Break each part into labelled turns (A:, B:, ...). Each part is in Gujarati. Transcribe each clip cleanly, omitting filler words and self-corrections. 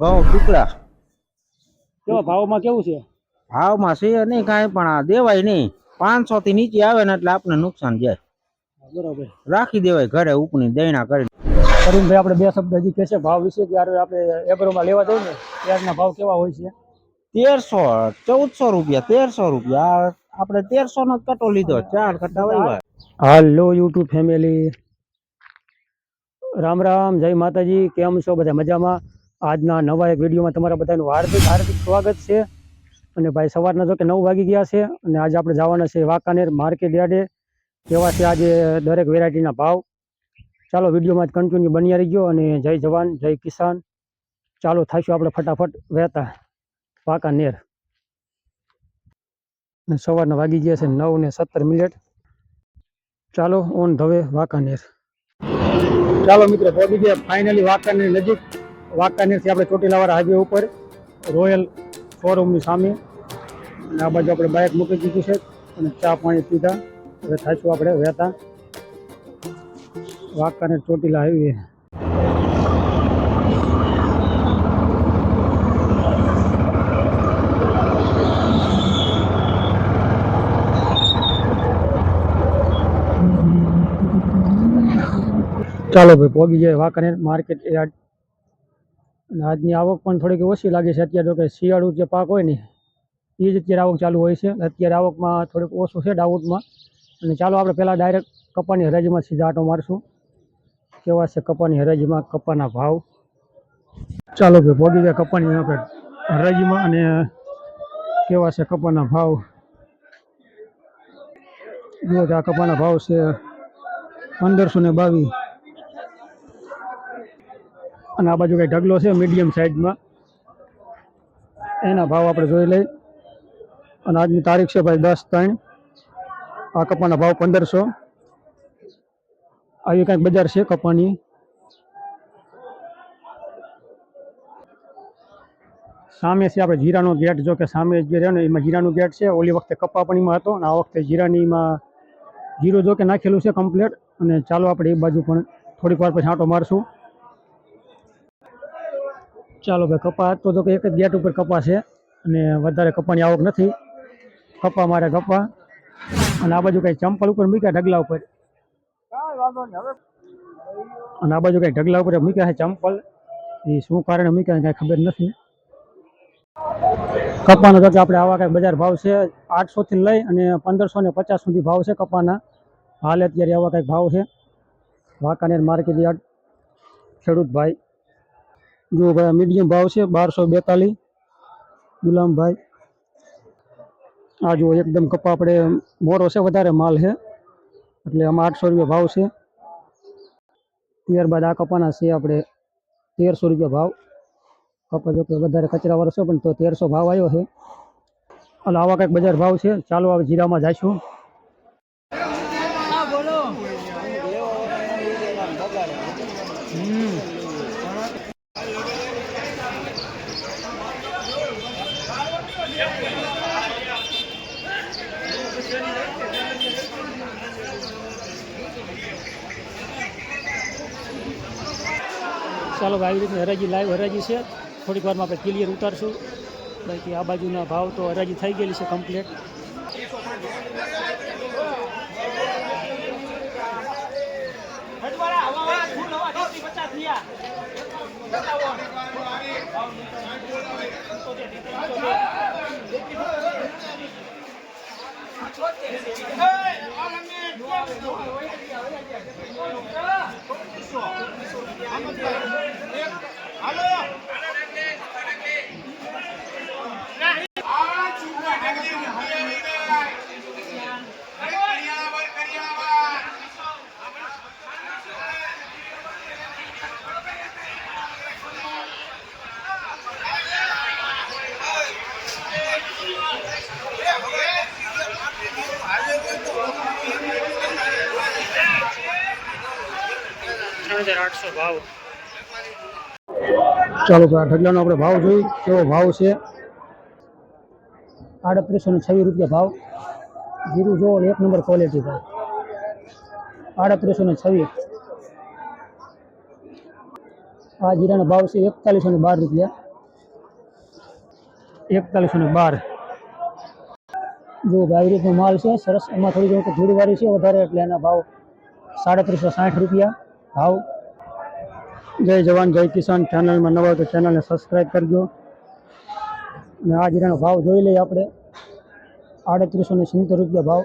A: ઘઉં ટુકડા
B: કેવા ભાવમાં કેવું છે?
A: ભાવમાં છે નહીં કાંઈ, પણ આ દેવાય નહીં. 500 થી નીચે આવે ને એટલે આપણે નુકસાન જાય.
B: બરોબર,
A: રાખી દેવાય ઘરે ઉપની દૈણા કરી.
B: અરુણભાઈ આપણે બે શબ્દ હજી કહેશે ભાવ વિશે. ત્યારે આપણે એગ્રોમાં લેવા જઈએ ને ત્યારના ભાવ કેવા હોય છે?
A: 1300 1400 રૂપિયા, 1300 રૂપિયા. આપણે 1300 નો કટો લીધો, 4 કટ્ટા વાવ્યા.
B: હાલો યુટ્યુબ ફેમિલી, રામ રામ, જય માતાજી. કેમ છો બધા? મજામાં? આજના નવા એક વિડીયોમાં તમારા બધાનું હાર્દિક સ્વાગત છે. અને ભાઈ સવારના જો કે 9 વાગી ગયા છે અને આજે આપણે જવાના છે વાંકાનેર માર્કેટ યાર્ડે. કેવા છે આજે દરેક વેરાયટીના ભાવ? ચાલો વિડીયોમાં જ કન્ટિન્યુ બન્યા રહી ગયો. અને જય જવાન જય કિસાન. ચાલો થઈશું આપણે ફટાફટ વહેતા વાંકાનેર. અને સવારના વાગી ગયા છે 9:17. ચાલો ઓન ધ વે વાંકાનેર. ચાલો મિત્રો પહોંચી ગયા ફાઇનલી વાંકાનેર નજીક. વાંકાનેરથી આપણે ચોટીલાવાળા હાઈવે ઉપર રોયલ શોરૂમની સામે. અને આ બાજુ આપણે બાઇક મૂકી દીધું છે અને ચા પાણી પીધા. હવે થાશું આપણે વહેતા વાંકાનેર ચોટીલા હાઈવે. ચાલો ભાઈ પહોંચી જાય વાંકાનેર માર્કેટ યાર્ડ. અને આજની આવક પણ થોડીક ઓછી લાગે છે. અત્યારે જો કે શિયાળુ જે પાક હોય ને એ જ અત્યારે આવક ચાલુ હોય છે. અત્યારે આવકમાં થોડીક ઓછું છે ડાઉટમાં. અને ચાલો આપણે પહેલાં ડાયરેક્ટ કપાની હરાજીમાં સીધા આટો મારશું. કેવા છે કપાની હરાજીમાં કપાના ભાવ? ચાલો ભાઈ પહોંચી જાય કપાની આપણે હરાજીમાં. અને કેવા છે કપાના ભાવ? જુઓ કે આ કપાના ભાવ છે 1522. અને આ બાજુ કંઈ ઢગલો છે મીડિયમ સાઇઝમાં, એના ભાવ આપણે જોઈ લઈ. અને આજની તારીખ છે ભાઈ 10/3. આ કપાના ભાવ 1500. આવી કંઈક બજાર છે કપાની. સામે છે આપણે જીરાનો ગેટ. જો કે સામે જે રહ્યો ને એમાં જીરાનું ગેટ છે. ઓલી વખતે કપા પણ એમાં હતો અને આ વખતે જીરાનીમાં જીરો જો કે નાખેલું છે કમ્પ્લીટ. અને ચાલો આપણે એ બાજુ પણ થોડીક વાર પછી આંટો મારશું. ચાલો ભાઈ કપા તો જો કે એક જ ગેટ ઉપર કપા છે અને વધારે કપાની આવક નથી. કપા મારે કપા. અને આ બાજુ કંઈ ચંપલ ઉપર મૂક્યા ઢગલા ઉપર. અને આ બાજુ કંઈ ઢગલા ઉપર મૂક્યા છે ચંપલ. એ શું કારણે મૂક્યા કાંઈ ખબર નથી. કપાનો તો કે આપણે આવા કંઈક બજાર ભાવ છે 800 થી લઈ અને 1550 સુધી ભાવ છે કપાના. હાલ અત્યારે આવા કંઈક ભાવ છે વાંકાનેર માર્કેટ યાર્ડ. ખેડૂત ભાઈ જો ભાઈ મીડિયમ ભાવ છે 1242. ગુલામભાઈ આ જો એકદમ કપા આપણે મોરો છે, વધારે માલ છે એટલે આમાં 800 રૂપિયા ભાવ છે. ત્યારબાદ આ કપાના છે આપણે 1300 રૂપિયા ભાવ. કપા જો કે વધારે કચરાવાળો છે પણ તો 1300 ભાવ આવ્યો છે. અને આવા કંઈક બજાર ભાવ છે. ચાલો હવે જીરામાં જઈશું. ચાલો આવી રીતની હરાજી લાઈવ હરાજી છે. થોડીક વારમાં આપણે ક્લિયર ઉતારશું. બાકી આ બાજુના ભાવ તો હરાજી થઈ ગયેલી છે કમ્પ્લીટ. ભાવ ચાલો તો આ ઢગલાનો આપણે ભાવ જોઈ કેવો ભાવ છે. 3826 રૂપિયા ભાવ. જીરું જો એક નંબર ક્વોલિટી ભાઈ. 3826. આ જીરાનો ભાવ છે 4112 રૂપિયા. 4112. જો આવી રીતનો માલ છે સરસ. એમાં થોડી ઘણી ધૂળવાળી છે વધારે, એટલે એના ભાવ 350 રૂપિયા ભાવ. જય જવાન જય કિસાન. ચેનલમાં નવા તો ચેનલને સબસ્ક્રાઈબ કરજો. અને આ જીરાનો ભાવ જોઈ લઈએ આપણે. 3870 રૂપિયા ભાવ.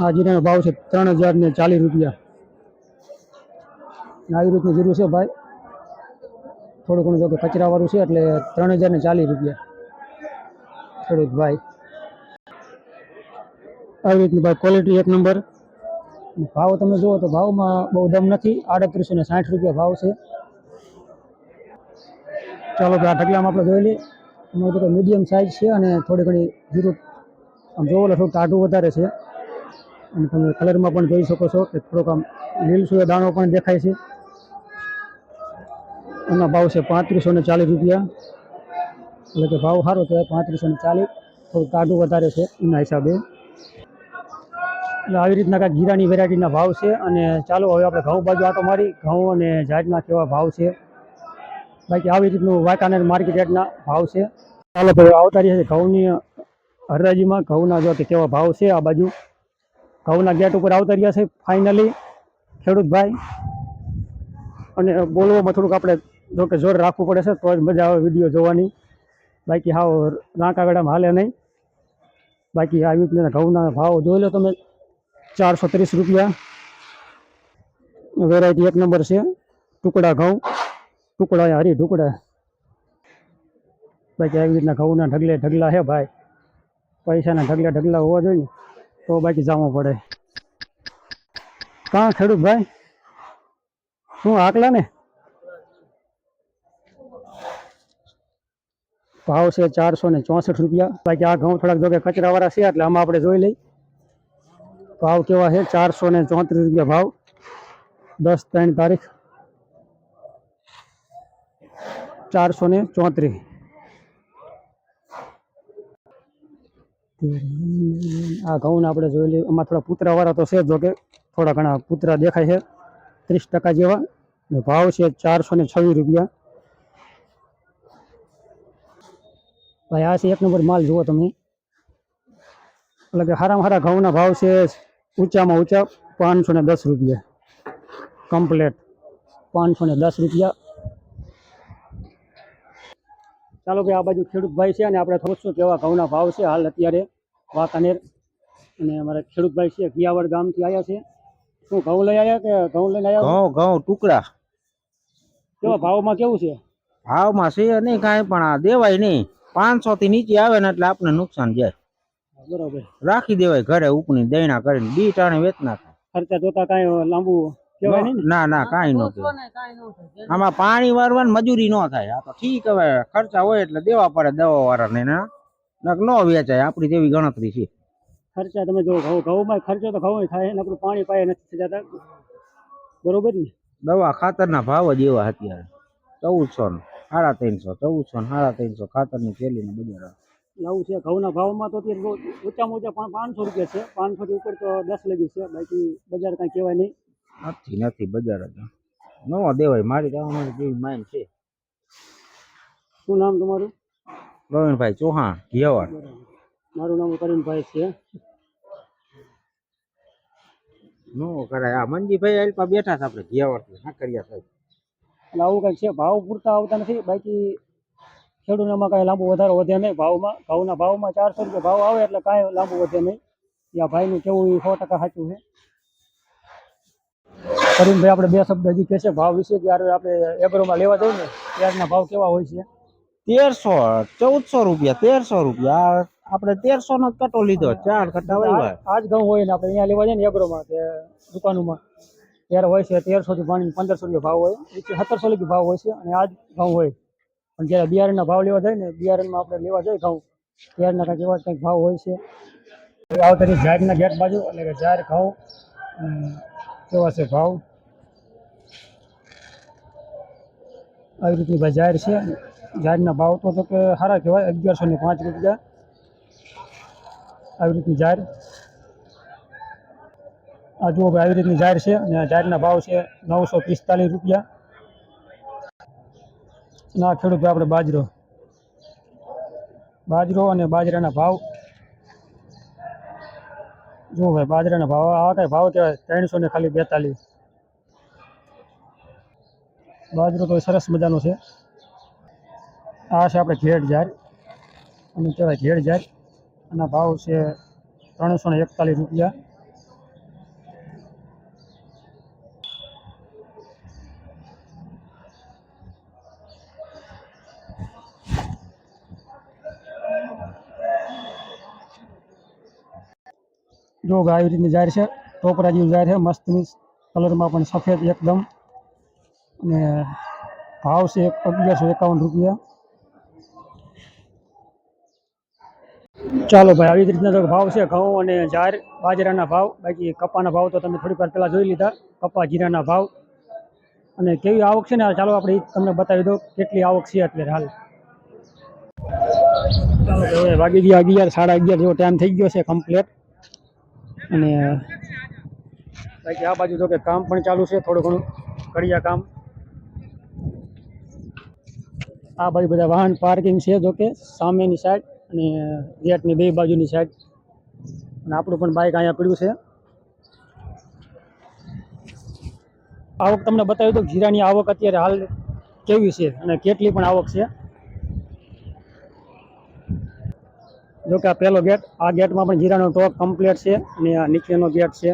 B: આ જીરાનો ભાવ છે 3040 રૂપિયા. આવી રીતનું જીરું છે ભાઈ. થોડું ઘણું જો કે કચરાવાળું છે એટલે 3040 રૂપિયા ખેડૂત ભાઈ. આવી રીતની ભાઈ ક્વોલિટી એક નંબર. ભાવ તમે જુઓ તો ભાવમાં બહુ દમ નથી. 3860 રૂપિયા ભાવ છે. ચાલો ભાઈ આ ઢગલામાં આપણે જોઈ લઈએ. એમાં તો મીડિયમ સાઇઝ છે અને થોડી ઘણી જીરું આમ જોવો એટલે થોડું ટાઢું વધારે છે. અને તમે કલરમાં પણ જોઈ શકો છો કે થોડોક આમ લીલસું દાણો પણ દેખાય છે. એના ભાવ છે 3540 રૂપિયા. એટલે કે ભાવ સારો છે 3540. થોડું ટાઢું વધારે છે એના હિસાબે. એટલે આવી રીતના કાંઈક જીરાની વેરાયટીના ભાવ છે. અને ચાલો હવે આપણે ઘઉં બાજુ આટો મારી. ઘઉં અને જાતના કેવા ભાવ છે. બાકી આવી રીતનું વાંકાનેર માર્કેટ યાર્ડના ભાવ છે. ચાલો ભાઈ આવતા રહ્યા છે ઘઉંની હરાજીમાં. ઘઉંના જો કે કેવા ભાવ છે આ બાજુ. ઘઉંના ગેટ ઉપર આવતા રહ્યા છે ફાઇનલી ખેડૂત ભાઈ. અને બોલવામાં થોડુંક આપણે જો કે જોર રાખવું પડે છે તો જ મજા આવે વિડીયો જોવાની. બાકી હાવ રાંકાગડામાં હાલે નહીં. બાકી આવી રીતના ઘઉંના ભાવ જોઈ લો તમે. 430 રૂપિયા. વેરાયટી એક નંબર છે. ટુકડા ઘઉં, ટુકડા હરી ટુકડા. બાકી આવી રીતના ઘઉંના ઢગલે ઢગલા છે ભાઈ. પૈસાના ઢગલે ઢગલા હોવા જોઈએ તો બાકી જવું પડે. કાં ખેડૂત ભાઈ શું આકલા ને? ભાવ છે 464 રૂપિયા. બાકી આ ઘઉં થોડાક જો કે કચરાવાળા છે એટલે આમાં આપણે જોઈ લઈ ભાવ કેવા છે. 434 રૂપિયા ભાવ. 10/3 તારીખ 434. આ ઘઉંને આપણે જોઈ લઈએ. એમાં થોડા પુતરાવાળા તો છે જો કે થોડા ઘણા પુતરા દેખાય છે 30% જેવા. ભાવ છે 426 રૂપિયા. ભાઈ આ છે એક નંબર માલ જુઓ તમે. એટલે કે સારામાં સારા ઘઉંના ભાવ છે ઊંચામાં ઊંચા 510 રૂપિયા કમ્પ્લેટ. 510 રૂપિયા. ચાલો ભાઈ આ બાજુ ખેડૂત ભાઈ છે અને આપણે થોડુંક શું કેવા ઘઉંના ભાવ છે હાલ અત્યારે વાંકાનેર. અને અમારા ખેડૂત ભાઈ છે ગિયાવડ ગામથી આવ્યા છે. શું ઘઉં લઈ આવ્યા કે ઘઉં લઈને આવ્યા?
A: ઘઉં ટુકડા.
B: કેવા ભાવમાં કેવું છે?
A: ભાવમાં છે નહીં કાંઈ, પણ આ દેવાય નહીં. 500 થી નીચે આવે ને એટલે આપણે નુકસાન જાય.
B: બરોબર.
A: રાખી દેવાય ઘરે ઉપની દૈણા કરીને. બી ટાણે વેચ નાખે.
B: ખર્ચા જોતા કાંઈ લાંબુ કહેવાય નહીં ને?
A: ના ના કાંઈ ન કહેવાય. આમાં પાણી વારવાની મજૂરી ન થાય. આ તો ઠીક હવે ખર્ચા હોય એટલે દેવા પડે દવા વાળાને. ન વેચાય. આપણી જેવી ગણતરી છે.
B: ખર્ચા તમે જો ઘઉંમાં ખર્ચો તો ઘઉં થાય ને, આપણું પાણી પાય નથી જતા. બરોબર ને?
A: દવા ખાતરના ભાવ જ એવા અત્યારે 1400 350, 1400 350 ખાતરની થેલીને બજાર.
B: આવું છે ઘઉંના ભાવમાં તો અત્યારે ઓછામાં ઓછા 500 રૂપિયા છે. 500 થી ઉપર તો 10 લગી છે. બાકી બજાર કાંઈ કહેવાય નહીં.
A: નથી બજાર જ ન દેવાય. મારી તમારી જેવી માઇન્ડ છે.
B: શું નામ તમારું?
A: પ્રવીણભાઈ ચૌહાણ, ઘિયાવાડ.
B: મારું નામ કરીમભાઈ છે.
A: નો કરાય. આ મંજીભાઈ આલપા બેઠા છે આપણે ઘિયાવાડ નાકરિયા સાહેબ.
B: એટલે આવું કંઈક છે. ભાવ પૂરતા આવતા નથી. બાકી ખેડૂતોમાં કાંઈ લાંબુ વધારો વધે નહીં ભાવમાં. ઘઉંના ભાવમાં 400 રૂપિયા ભાવ આવે એટલે કાંઈ લાંબુ વધે નહીં. આ ભાઈનું કેવું એ 100% સાચું છે. કરીમભાઈ આપણે બે શબ્દ હજી કહેશે ભાવ વિશે. ત્યારે આપણે એગ્રોમાં લેવા જઈએ ને ત્યારના ભાવ કેવા હોય છે?
A: 1300 1400 રૂપિયા 1300 રૂપિયા. આપણે 1300 નો કટો લીધો. 4 કટ્ટા વાવ્યા.
B: આ જ ઘઉં હોય ને આપણે અહીંયા લેવા જઈએ ને એગ્રોમાં કે દુકાનોમાં ત્યારે હોય છે 1300 થી 1500 રૂપિયા ભાવ હોય. 1700 લગી ભાવ હોય છે. અને આ જ ઘઉં હોય. પણ જ્યારે બિયારણના ભાવ લેવા જાય ને બિયારણમાં આપણે લેવા જાય ઘઉં ત્યારના કાંઈક એવા કંઈક ભાવ હોય છે. આવતા જાહેરના ગેટ બાજુ એટલે કે જાહેર ઘઉં કેવા છે ભાવ આવી રીતની ભાઈ જાહેર છે. જાહેરના ભાવ તો કે સારા કહેવાય. 1105 રૂપિયા આવી રીતની જાહેર. આ જુઓ ભાઈ આવી રીતની જાહેર છે. અને જાહેરના ભાવ છે 945 રૂપિયા. ના ખેડૂત ભાઈ આપણે બાજરો અને બાજરાના ભાવ જો ભાઈ, બાજરાના ભાવ આ કઈ ભાવ કહેવાય 300 ને ખાલી 42. બાજરો તો સરસ મજાનો છે. આ છે આપણે ઘેડ જાર, અને કહેવાય ઘેડ જાર. આના ભાવ છે 341 રૂપિયા. જો આવી રીતની જાર છે, ટોપરા જેવી જાર છે, મસ્તની કલરમાં પણ સફેદ એકદમ. અને ભાવ છે 1151 રૂપિયા. ચાલો ભાઈ, આવી જ રીતના તો ભાવ છે ઘઉં અને જાર બાજરાના ભાવ. બાકી કપાના ભાવ તો તમે થોડીક વાર પહેલાં જોઈ લીધા. કપા જીરાના ભાવ અને કેવી આવક છે ને, ચાલો આપણે તમને બતાવી દો કેટલી આવક છે અત્યારે હાલ. ચાલો હવે વાગી ગયા 11, 11:30 જેવો ટાઈમ થઈ ગયો છે કમ્પ્લેટ. અને બાકી આ બાજુ તો કે કામ પણ ચાલુ છે, થોડું ઘણું કડિયા કામ. આ બાજુ બધા વાહન પાર્કિંગ છે, જો કે સામેની સાઈડ અને ગેટની બે બાજુની સાઈડ. અને આપણું પણ બાઇક અહીંયા પડ્યું છે. આવક તમને બતાવી દો, જીરાની આવક અત્યારે હાલ કેવી છે અને કેટલી પણ આવક છે. જો કે આ પહેલો ગેટ, આ ગેટમાં પણ જીરાનો સ્ટોક કમ્પ્લીટ છે. અને આ નીચેનો ગેટ છે,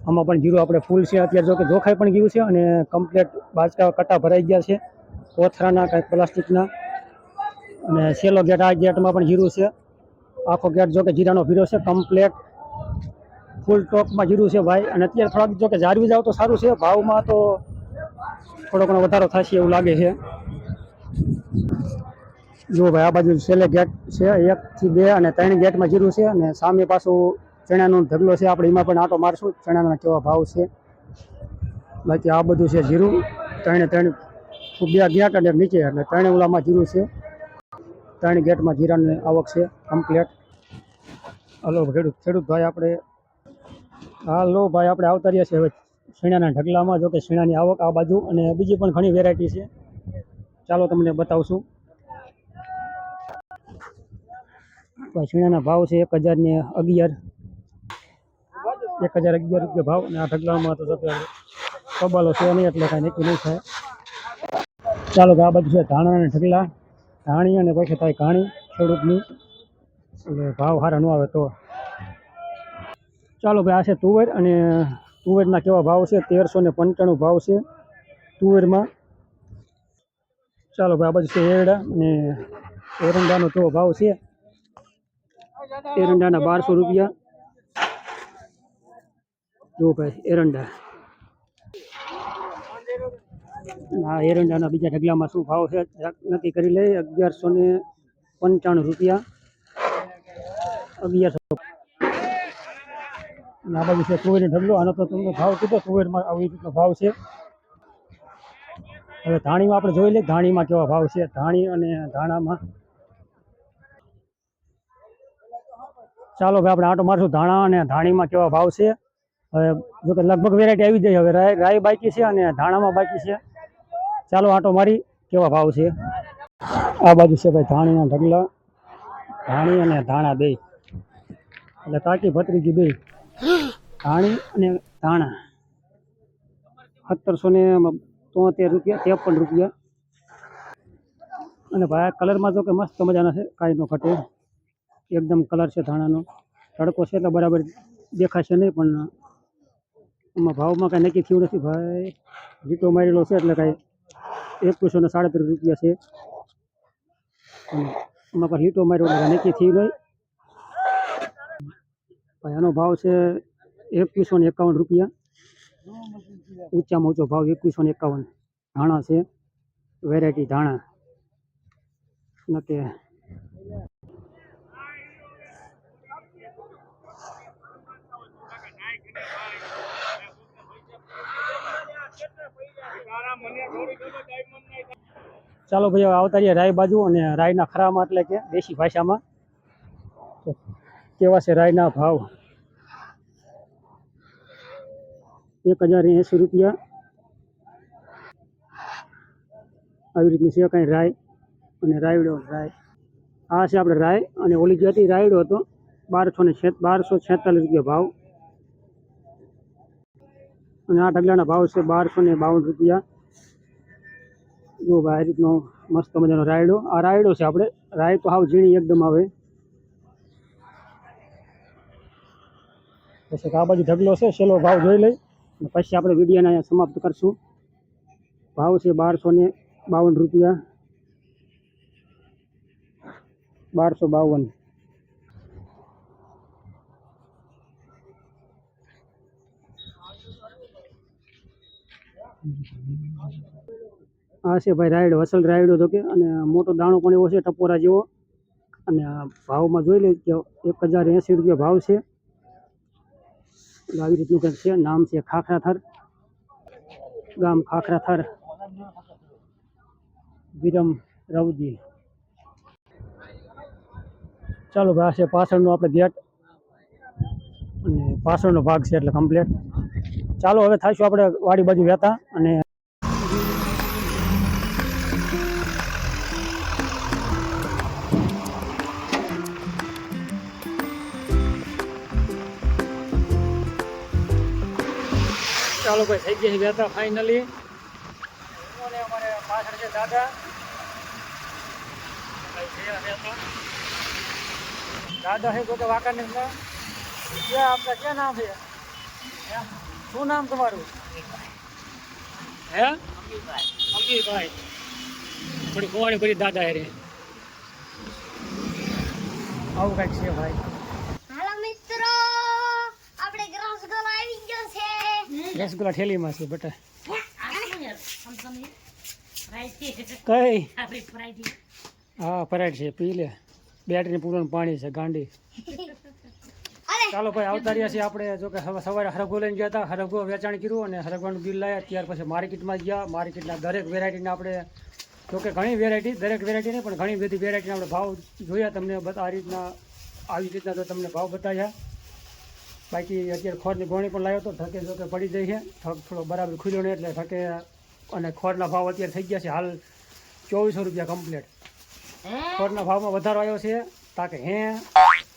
B: આમાં પણ જીરું આપણે ફૂલ છે અત્યારે. જો કે જોખાઈ પણ ગયું છે અને કમ્પ્લીટ બાજકા કટા ભરાઈ ગયા છે, કોથરાના કંઈક પ્લાસ્ટિકના. અને છેલ્લો ગેટ, આ ગેટમાં પણ જીરું છે. આખો ગેટ જો કે જીરાનો ભીરો છે, કમ્પ્લીટ ફૂલ ટોકમાં જીરું છે ભાઈ. અને અત્યારે થોડાક જો કે જાળવી જાવ તો સારું છે, ભાવમાં તો થોડો ઘણો વધારો થશે એવું લાગે છે. જો ભાઈ, આ બાજુ છેલ્લે ગેટ છે, 1 થી 2 અને 3 ગેટમાં જીરું છે. અને સામે પાછું ચણાનો ઢગલો છે, આપણે એમાં પણ આટો મારશું, ચણાના કેવા ભાવ છે. બાકી આ બધું છે જીરું. 3 2 ગેટ અને નીચે એટલે 3 ઓલામાં જીરું છે. 3 ગેટમાં જીરાની આવક છે કમ્પ્લેટ. હલો ખેડૂત ભાઈ, આપણે આવતા રહ્યા છીએ હવે શીણાના ઢગલામાં. જો કે શીણાની આવક આ બાજુ અને બીજી પણ ઘણી વેરાયટી છે, ચાલો તમને બતાવશું. શીણાના ભાવ છે 1011 રૂપિયા ભાવ. અને આ ઢગલામાં તો કબાલો છે નહીં એટલે કાંઈ નક્કી નહીં થાય. ચાલો કે આ બધું છે ધાણાના ઢગલા, ધાણી અને પછી થાય ઘાણી ખેડૂતની, એટલે ભાવ સારા ન આવે તો. ચાલો ભાઈ, આ છે તુવેર. અને તુવેરના કેવા ભાવ છે, 1395 ભાવ છે તુવેરમાં. ચાલો ભાઈ, આ બધું છે એરડા. અને એરંડાનો કેવો ભાવ છે, એરંડાના 1200 રૂપિયા. જો ભાઈ એરંડા, આ એરંડાના બીજા ઢગલામાં શું ભાવ છે નક્કી કરી લઈએ. 1195 રૂપિયા, 1100. આ બાજુ છે તુવેરનો ઢગલો. આનો તો તમને ભાવ કીધો, તુવેરમાં આવી રીતનો ભાવ છે. હવે ધાણીમાં આપણે જોઈ લઈએ, ધાણીમાં કેવા ભાવ છે. ધાણી અને ધાણામાં ચાલો ભાઈ, આપણે આટો મારશું ધાણા અને ધાણીમાં કેવા ભાવ છે. હવે જો કે લગભગ વેરાયટી આવી જાય. હવે રાઈ બાકી છે અને ધાણામાં બાકી છે. ચાલો આટો મારી કેવા ભાવ છે. આ બાજુ છે ભાઈ ધાણીના ઢગલા, ધાણી અને ધાણા બે, એટલે કાકી ભત્રીજી બે, ધાણી અને ધાણા. 1773 રૂપિયા, 53 રૂપિયા. અને ભાઈ આ કલરમાં જો કે મસ્ત મજાના છે, કાંઈ નો ઘટે એકદમ કલર છે ધાણાનો. તડકો છે એટલે બરાબર દેખાશે નહીં, પણ એમાં ભાવમાં કાંઈ નક્કી થયું નથી ભાઈ. લીટો મારેલો છે એટલે કાંઈ 2137 રૂપિયા છે. એમાં પણ લીટો માર્યો એટલે નક્કી થયું નહીં ભાઈ. આનો ભાવ છે 2151 રૂપિયા, ઊંચામાં ઊંચો ભાવ 2151. ધાણા છે, વેરાયટી ધાણા નકે. ચાલો ભાઈ, હવે આવતા રહીએ રાય બાજુ. અને રાયના ખરામાં એટલે કે દેશી ભાષામાં કેવા છે રાયના ભાવ. 1080 રૂપિયા, આવી રીતની છે કાંઈ રાય અને રાયડો રાય. આ છે આપણે રાય અને ઓલી જે હતી રાયડો હતો 1246 રૂપિયા ભાવ અને આ ઢગલાના ભાવ છે 1252 રૂપિયા. જો ભાઈ આ રીતનો મસ્ત મજાનો રાયડો. આ રાયડો છે આપણે રાય તો હાવ ઝીણી એકદમ આવે. પછી આ બાજુ ઢગલો છે છેલ્લો ભાવ જોઈ લઈ અને પછી આપણે વિડીયોને અહીંયા સમાપ્ત કરશું. ભાવ છે 1252 રૂપિયા 1252. આ છે ભાઈ રાયડો અસલ રાયડો તો કે અને મોટો દાણો પણ એવો છે ટપોરા જેવો અને આ ભાવમાં જોઈ લે કે 1080 રૂપિયા ભાવ છે. આવી રીતનું કંઈક છે. નામ છે ખાખરાથર, ગામ ખાખરાથર, વિરમ રવજી. ચાલો ભાઈ આ છે પાછળનો આપણે ગેટ અને પાછળનો ભાગ છે એટલે કમ્પ્લીટ. ચાલો હવે થાશું આપણે વાડી બાજુ વહેતા અને ચાલો ભાઈ થઈ ગયા છે વહેતા ફાઇનલી. અમારે પાછળ છે દાદા દાદા છે તો કે વાંકાને આપણા ક્યાં નામ છે? શું નામ તમારું? હે અમીરભાઈ. થોડી ખોવાણી કરી દાદા હેરે આવું કંઈક છે ભાઈ.
C: હાલો મિત્રો, આપણે રસગુલ્લા આવી ગયો છે.
B: રસગુલ્લા ઠેલીમાં છે બટા. કઈ હા ફરાઈડ છે પી લે. બેટરી પૂરું પાણી છે ગાંડી. ચાલો ભાઈ આવતા રહ્યા છીએ આપણે. જો કે સવારે હરગો લઈને ગયા હતા, હરગો વેચાણ કર્યું અને હરગવાનું બિલ લાવ્યા. ત્યાર પછી માર્કેટમાં ગયા. માર્કેટના દરેક વેરાયટીના આપણે જો કે ઘણી વેરાયટી, દરેક વેરાયટી નહીં પણ ઘણી બધી વેરાયટીના આપણે ભાવ જોયા. તમને આ રીતના આવી રીતના તો તમને ભાવ બતાવ્યા. બાકી અત્યારે ખોરની ગોણી પણ લાવ્યો તો ઠકે જો કે પડી જાય છે. ઠક થોડો બરાબર ખુલ્યો નહીં એટલે ઠકે. અને ખોરના ભાવ અત્યારે થઈ ગયા છે હાલ 2400 રૂપિયા કમ્પ્લીટ. ખોરના ભાવમાં વધારો આવ્યો છે તાકે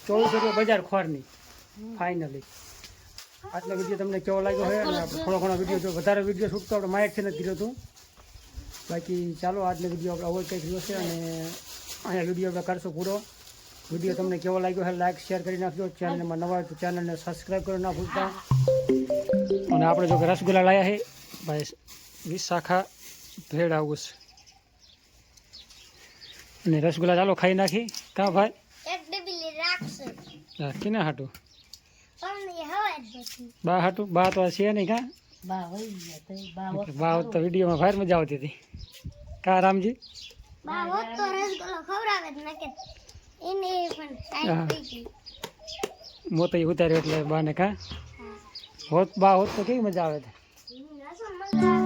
B: 2400 રૂપિયા બજાર ખોરની ફાઇનલી. આટલો વિડીયો તમને કેવો લાગ્યો હોય અને આપણે થોડો ઘણો વિડીયો જો વધારે વિડીયો શૂટ તો આપણે માઇકથી નથી કર્યો હતું. બાકી ચાલો આજનો વિડીયો આપણે અવોઈડ કંઈક રહ્યો છે અને અહીંયા વિડીયો આપણે કરશું પૂરો. વિડીયો તમને કેવો લાગ્યો છે લાઈક શેર કરી નાખજો. ચેનલમાં નવા હોય તો ચેનલને સબસ્ક્રાઈબ કરી ના ભૂલતા. અને આપણે જો કે રસગુલ્લા લાવ્યા છે ભાઈ વિશાખા ભેળ હાઉસ અને રસગુલ્લા ચાલો ખાઈ નાખી. કાં ભાઈ
C: એક ડબલી રાખશું
B: કેના હાટું?
C: પણ એ હવા જ નથી.
B: બા હાટું? બા તો છે નહીં કાં? બા હોત તો વિડીયોમાં ભારે મજા આવતી હતી. કા રામજી?
C: બા હોત તો રસગુલ્લો ખવડાવે જ નકે એને પણ ટાઈમ થઈ ગઈ.
B: મોતી ઉતાર્યો એટલે બાને કાં હોત બા હોત તો કેવી મજા આવે.
C: મજા